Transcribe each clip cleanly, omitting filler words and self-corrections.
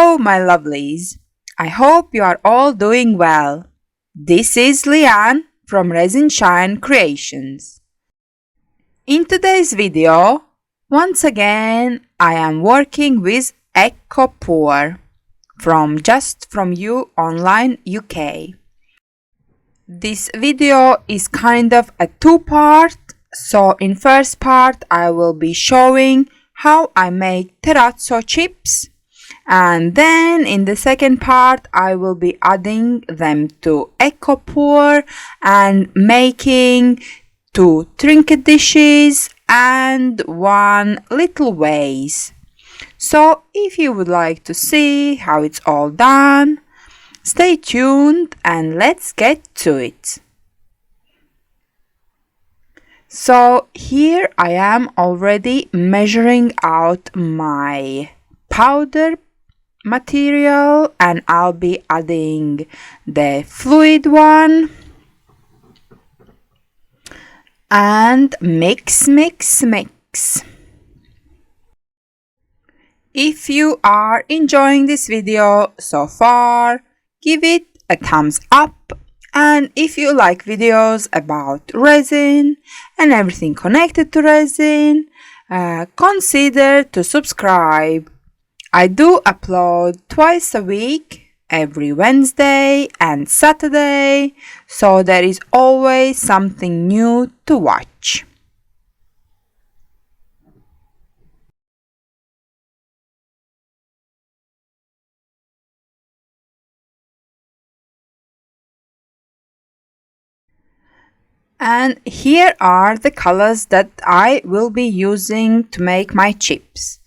Hello, my lovelies. I hope you are all doing well. This is Liane from Resin Creations. In today's video, once again, I am working with Echo Pour from Just From You Online UK. This video is kind of a two-part, so in first part I will be showing how I make terrazzo chips, and then in the second part I will be adding them to Echo Pour and making 2 trinket dishes and 1 little vase. So if you would like to see how it's all done, stay tuned and let's get to it. So here I am already measuring out my powder material, and I'll be adding the fluid one and mix. If you are enjoying this video so far, give it a thumbs up. And if you like videos about resin and everything connected to resin, consider to subscribe. I do upload twice a week, every Wednesday and Saturday, so there is always something new to watch. And here are the colors that I will be using to make my chips.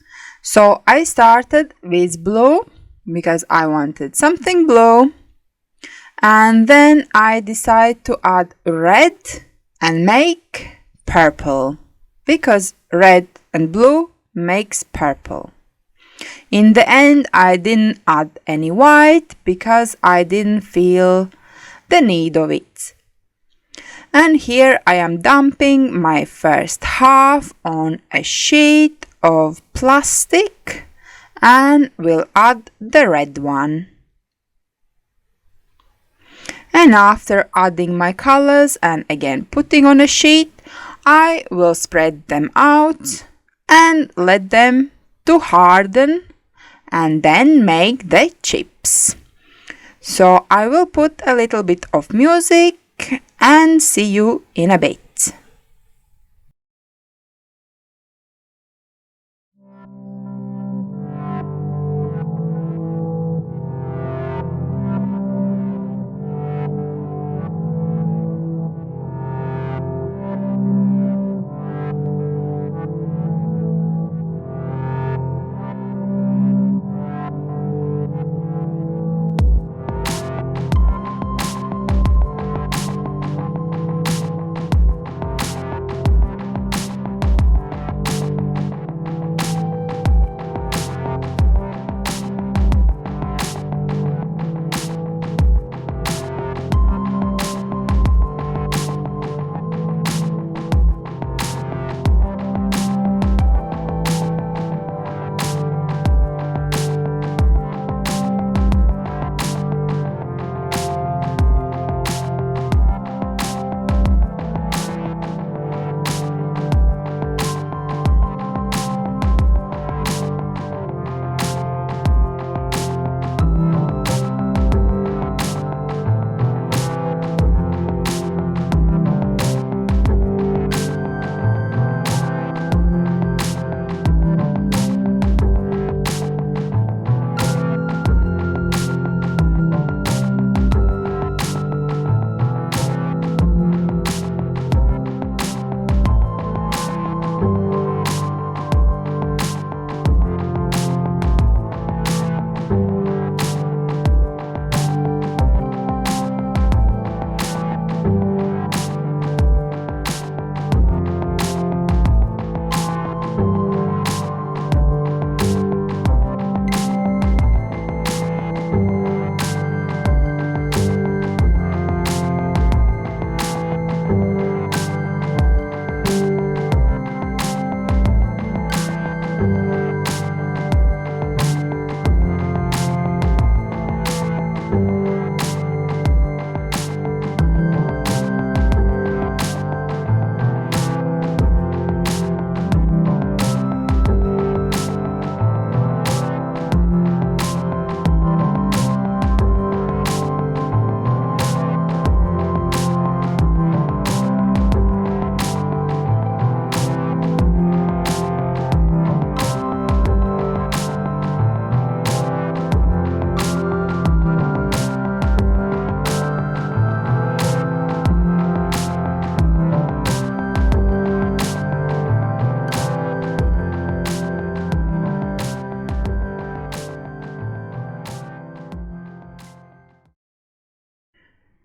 So I started with blue because I wanted something blue, and then I decided to add red and make purple because red and blue makes purple. In the end I didn't add any white because I didn't feel the need of it. And here I am dumping my first half on a sheet of plastic and will add the red one. And after adding my colors and again putting on a sheet, I will spread them out and let them to harden and then make the chips. So I will put a little bit of music and see you in a bit.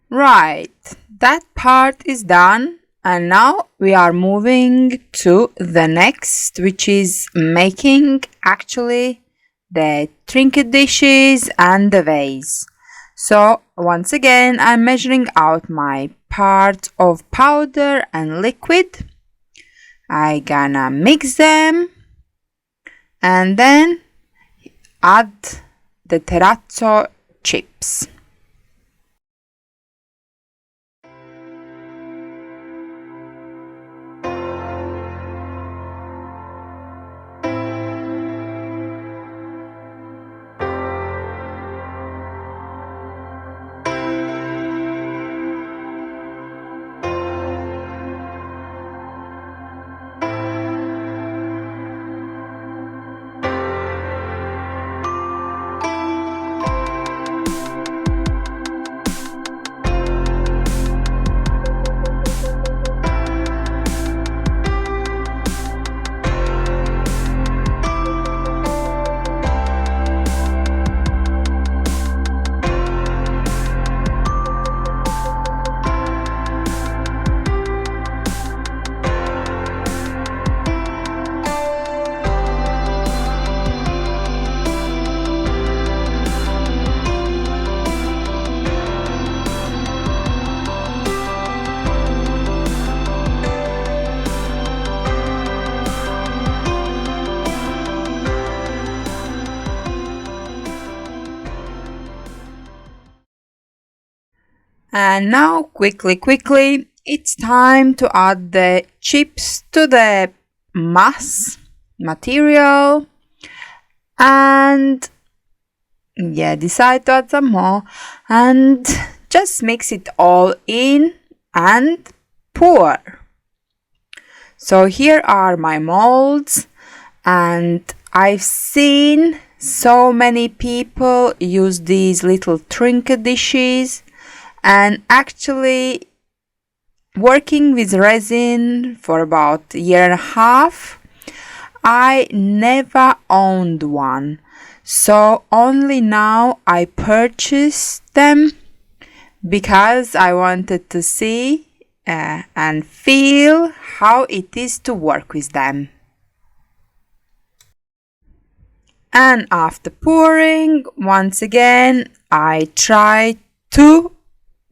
Right, that part is done, and now we are moving to the next, which is making actually the trinket dishes and the vase. So once again, I'm measuring out my parts of powder and liquid. I gonna mix them and then add the terrazzo chips. And now quickly, it's time to add the chips to the mass material. And yeah, decide to add some more and just mix it all in and pour. So here are my molds, and I've seen so many people use these little trinket dishes, and actually working with resin for about a year and a half, I never owned one. So only now I purchased them because I wanted to see and feel how it is to work with them. And after pouring, once again, I try to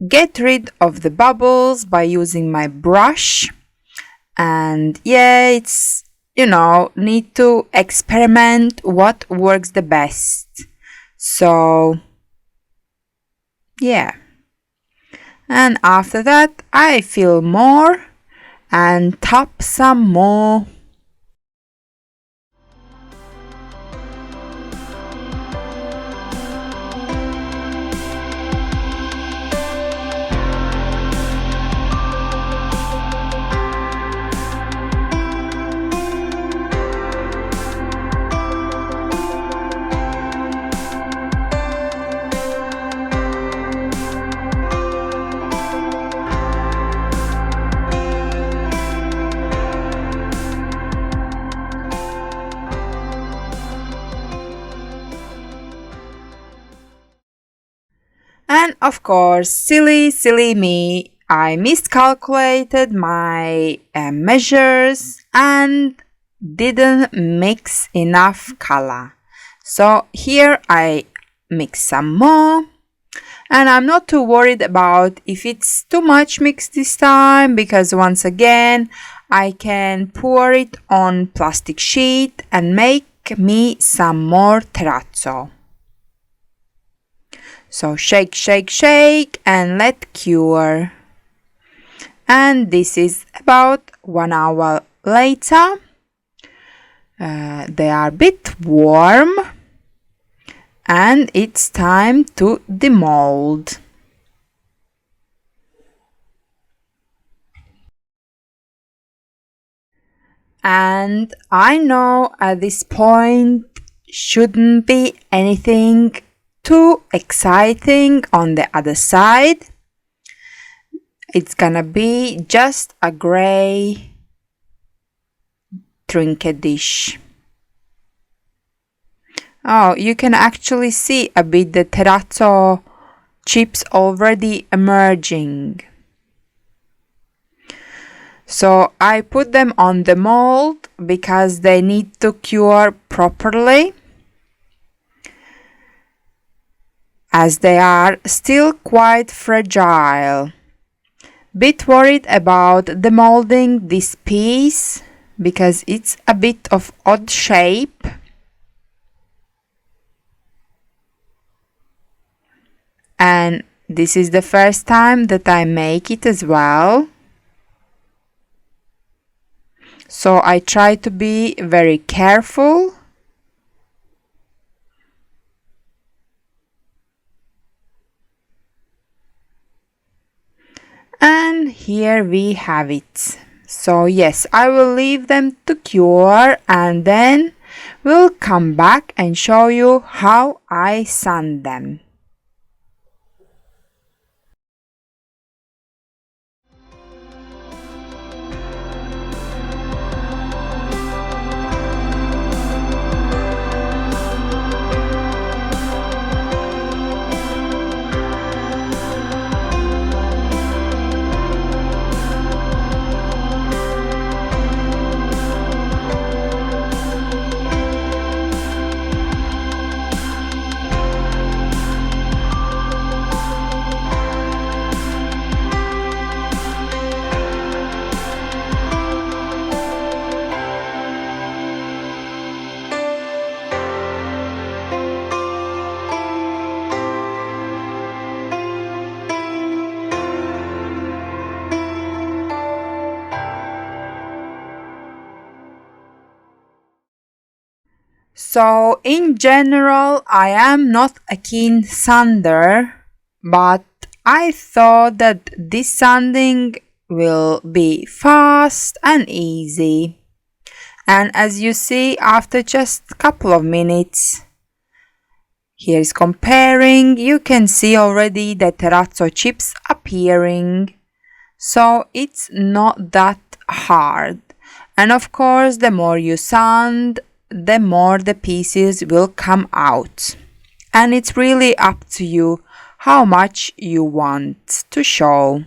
get rid of the bubbles by using my brush. And yeah, it's, need to experiment what works the best. So yeah. And after that, I fill more and top some more. And of course, silly me, I miscalculated my measures and didn't mix enough color. So here I mix some more, and I'm not too worried about if it's too much mixed this time, because once again I can pour it on plastic sheet and make me some more terrazzo. So shake and let cure. And this is about 1 hour later. They are a bit warm, and it's time to demold. And I know at this point shouldn't be anything too exciting on the other side. It's gonna be just a gray trinket dish. Oh, you can actually see a bit the terrazzo chips already emerging. So I put them on the mold because they need to cure properly, as they are still quite fragile. Bit worried about demolding this piece because it's a bit of odd shape. And this is the first time that I make it as well. So I try to be very careful. And here we have it. So yes, I will leave them to cure and then we'll come back and show you how I sand them. So in general, I am not a keen sander, but I thought that this sanding will be fast and easy. And as you see, after just a couple of minutes, here's comparing, you can see already the terrazzo chips appearing. So it's not that hard. And of course, the more you sand, the more the pieces will come out. And it's really up to you how much you want to show.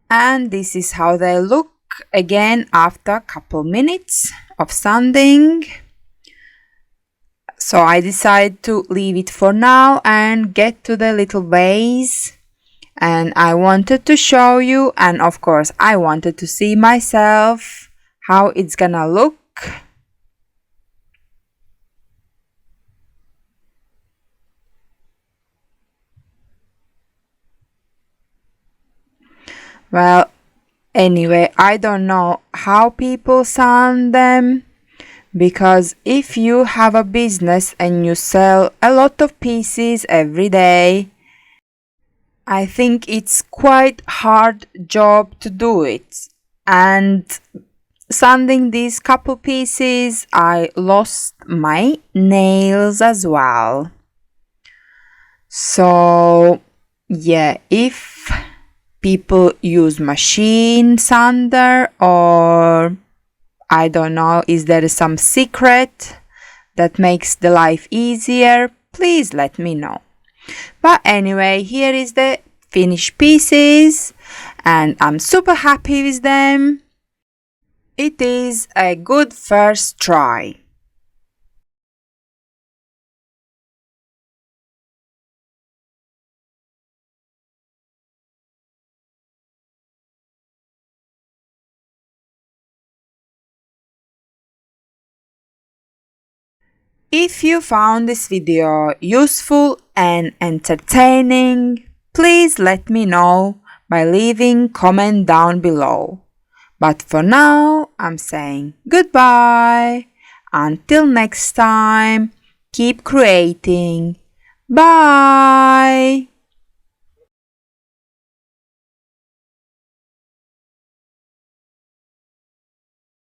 And this is how they look again after a couple minutes of sanding. So I decided to leave it for now and get to the little vase. And I wanted to show you, and of course I wanted to see myself how it's gonna look. Well, anyway, I don't know how people sand them, because if you have a business and you sell a lot of pieces every day, I think it's quite hard job to do it. And sanding these couple pieces, I lost my nails as well. So yeah, if people use machine sander, or I don't know, is there some secret that makes the life easier? Please let me know. But anyway, here is the finished pieces and I'm super happy with them. It is a good first try. If you found this video useful and entertaining, please let me know by leaving comment down below. But for now, I'm saying goodbye. Until next time, keep creating. Bye!